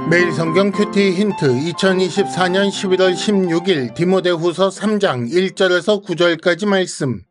매일 성경 큐티 힌트 2024년 11월 16일 디모데후서 3장 1절에서 9절까지 말씀.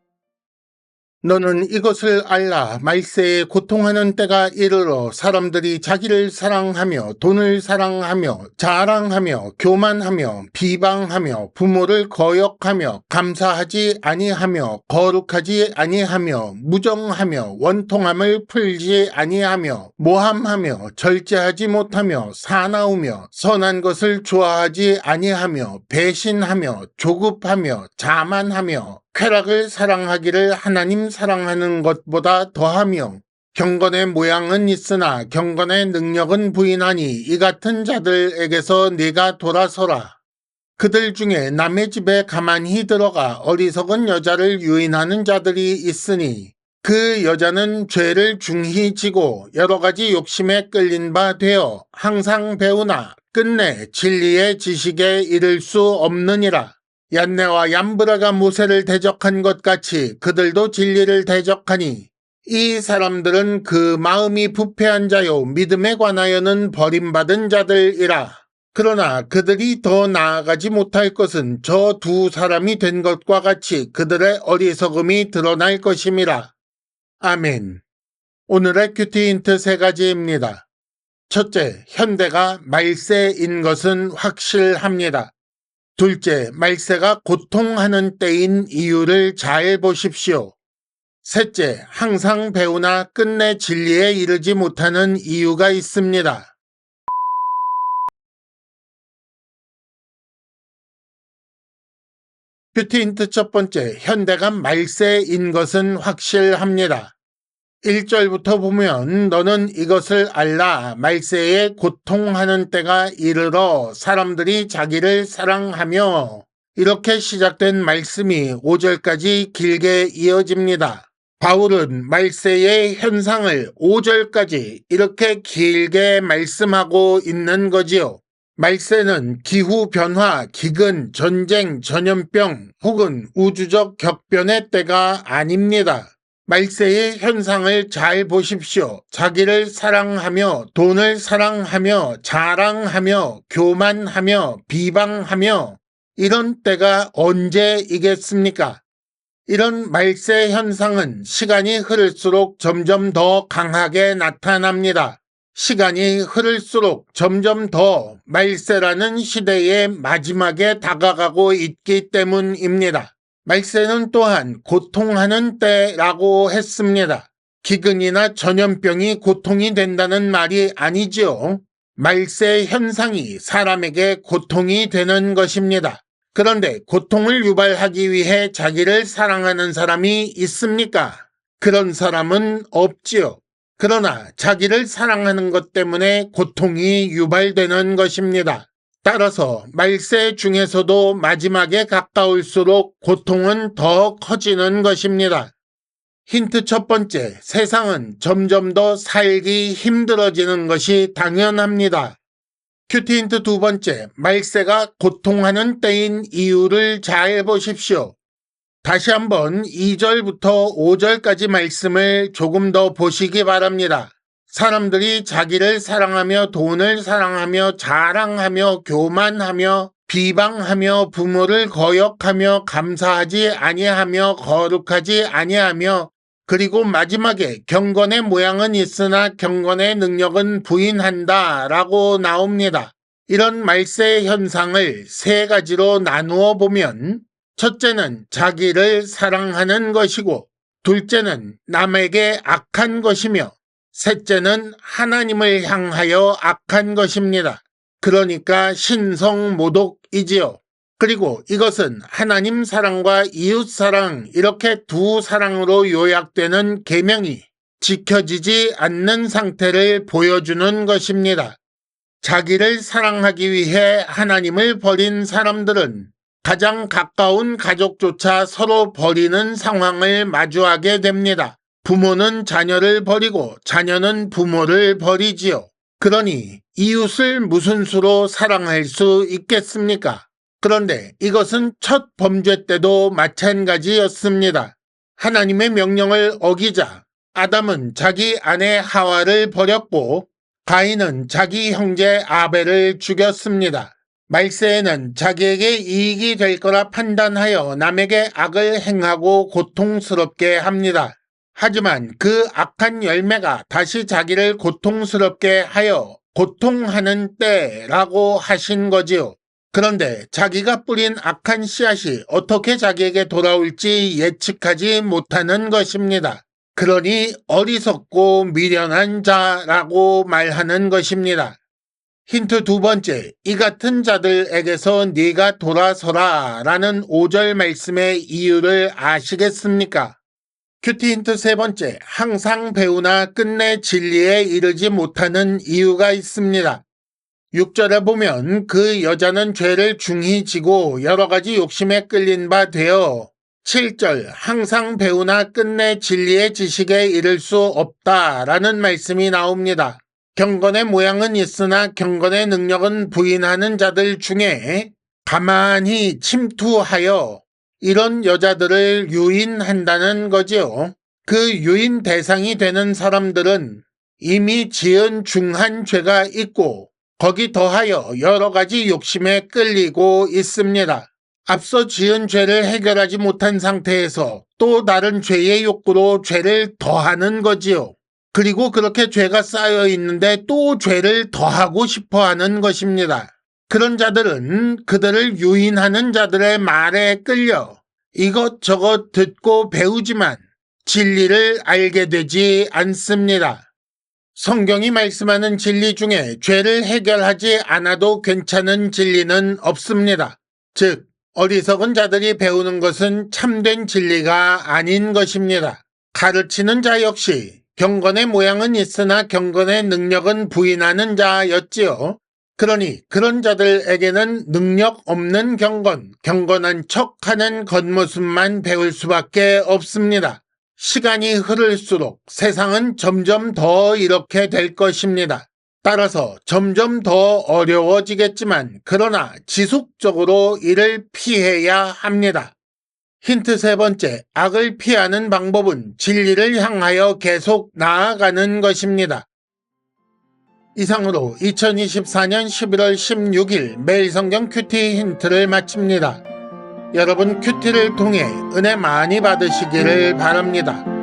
너는 이것을 알라. 말세에 고통하는 때가 이르러 사람들이 자기를 사랑하며 돈을 사랑하며 자랑하며 교만하며 비방하며 부모를 거역하며 감사하지 아니하며 거룩하지 아니하며 무정하며 원통함을 풀지 아니하며 모함하며 절제하지 못하며 사나우며 선한 것을 좋아하지 아니하며 배신하며 조급하며 자만하며 쾌락을 사랑하기를 하나님 사랑하는 것보다 더하며 경건의 모양은 있으나 경건의 능력은 부인하니 이 같은 자들에게서 네가 돌아서라. 그들 중에 남의 집에 가만히 들어가 어리석은 여자를 유인하는 자들이 있으니 그 여자는 죄를 중히 지고 여러 가지 욕심에 끌린 바 되어 항상 배우나 끝내 진리의 지식에 이를 수 없느니라. 얀네와 얀브라가 모세를 대적한 것 같이 그들도 진리를 대적하니 이 사람들은 그 마음이 부패한 자요 믿음에 관하여는 버림받은 자들이라. 그러나 그들이 더 나아가지 못할 것은 저 두 사람이 된 것과 같이 그들의 어리석음이 드러날 것임이라. 아멘. 오늘의 큐티 힌트 3가지입니다. 첫째, 현대가 말세인 것은 확실합니다. 둘째, 말세가 고통하는 때인 이유를 잘 보십시오. 셋째, 항상 배우나 끝내 진리에 이르지 못하는 이유가 있습니다. 큐티 힌트 첫 번째, 현대가 말세인 것은 확실합니다. 1절부터 보면 너는 이것을 알라. 말세에 고통하는 때가 이르러 사람들이 자기를 사랑하며 이렇게 시작된 말씀이 5절까지 길게 이어집니다. 바울은 말세의 현상을 5절까지 이렇게 길게 말씀하고 있는 거지요. 말세는 기후변화, 기근, 전쟁, 전염병 혹은 우주적 격변의 때가 아닙니다. 말세의 현상을 잘 보십시오. 자기를 사랑하며 돈을 사랑하며 자랑하며 교만하며 비방하며 이런 때가 언제이겠습니까? 이런 말세 현상은 시간이 흐를수록 점점 더 강하게 나타납니다. 시간이 흐를수록 점점 더 말세라는 시대의 마지막에 다가가고 있기 때문입니다. 말세는 또한 고통하는 때라고 했습니다. 기근이나 전염병이 고통이 된다는 말이 아니지요. 말세 현상이 사람에게 고통이 되는 것입니다. 그런데 고통을 유발하기 위해 자기를 사랑하는 사람이 있습니까? 그런 사람은 없지요. 그러나 자기를 사랑하는 것 때문에 고통이 유발되는 것입니다. 따라서 말세 중에서도 마지막에 가까울수록 고통은 더 커지는 것입니다. 힌트 첫 번째, 세상은 점점 더 살기 힘들어지는 것이 당연합니다. 큐티 힌트 두 번째, 말세가 고통하는 때인 이유를 잘 보십시오. 다시 한번 2절부터 5절까지 말씀을 조금 더 보시기 바랍니다. 사람들이 자기를 사랑하며 돈을 사랑하며 자랑하며 교만하며 비방하며 부모를 거역하며 감사하지 아니하며 거룩하지 아니하며 그리고 마지막에 경건의 모양은 있으나 경건의 능력은 부인한다 라고 나옵니다. 이런 말세 현상을 3가지로 나누어 보면 첫째는 자기를 사랑하는 것이고 둘째는 남에게 악한 것이며 셋째는 하나님을 향하여 악한 것입니다. 그러니까 신성모독이지요. 그리고 이것은 하나님 사랑과 이웃 사랑 이렇게 두 사랑으로 요약되는 계명이 지켜지지 않는 상태를 보여주는 것입니다. 자기를 사랑하기 위해 하나님을 버린 사람들은 가장 가까운 가족조차 서로 버리는 상황을 마주하게 됩니다. 부모는 자녀를 버리고 자녀는 부모를 버리지요. 그러니 이웃을 무슨 수로 사랑할 수 있겠습니까? 그런데 이것은 첫 범죄 때도 마찬가지였습니다. 하나님의 명령을 어기자 아담은 자기 아내 하와를 버렸고 가인은 자기 형제 아벨을 죽였습니다. 말세에는 자기에게 이익이 될 거라 판단하여 남에게 악을 행하고 고통스럽게 합니다. 하지만 그 악한 열매가 다시 자기를 고통스럽게 하여 고통하는 때라고 하신 거지요. 그런데 자기가 뿌린 악한 씨앗이 어떻게 자기에게 돌아올지 예측하지 못하는 것입니다. 그러니 어리석고 미련한 자라고 말하는 것입니다. 힌트 두 번째, 이 같은 자들에게서 네가 돌아서라 라는 5절 말씀의 이유를 아시겠습니까? 큐티 힌트 세 번째, 항상 배우나 끝내 진리에 이르지 못하는 이유가 있습니다. 6절에 보면 그 여자는 죄를 중히 지고 여러 가지 욕심에 끌린 바 되어 7절, 항상 배우나 끝내 진리의 지식에 이를 수 없다라는 말씀이 나옵니다. 경건의 모양은 있으나 경건의 능력은 부인하는 자들 중에 가만히 침투하여 이런 여자들을 유인한다는 거지요. 그 유인 대상이 되는 사람들은 이미 지은 중한 죄가 있고 거기 더하여 여러 가지 욕심에 끌리고 있습니다. 앞서 지은 죄를 해결하지 못한 상태에서 또 다른 죄의 욕구로 죄를 더하는 거지요. 그리고 그렇게 죄가 쌓여 있는데 또 죄를 더하고 싶어 하는 것입니다. 그런 자들은 그들을 유인하는 자들의 말에 끌려 이것저것 듣고 배우지만 진리를 알게 되지 않습니다. 성경이 말씀하는 진리 중에 죄를 해결하지 않아도 괜찮은 진리는 없습니다. 즉, 어리석은 자들이 배우는 것은 참된 진리가 아닌 것입니다. 가르치는 자 역시 경건의 모양은 있으나 경건의 능력은 부인하는 자였지요. 그러니 그런 자들에게는 능력 없는 경건, 경건한 척하는 겉모습만 배울 수밖에 없습니다. 시간이 흐를수록 세상은 점점 더 이렇게 될 것입니다. 따라서 점점 더 어려워지겠지만 그러나 지속적으로 이를 피해야 합니다. 힌트 세 번째, 악을 피하는 방법은 진리를 향하여 계속 나아가는 것입니다. 이상으로 2024년 11월 16일 매일 성경 큐티 힌트를 마칩니다. 여러분 큐티를 통해 은혜 많이 받으시기를 바랍니다.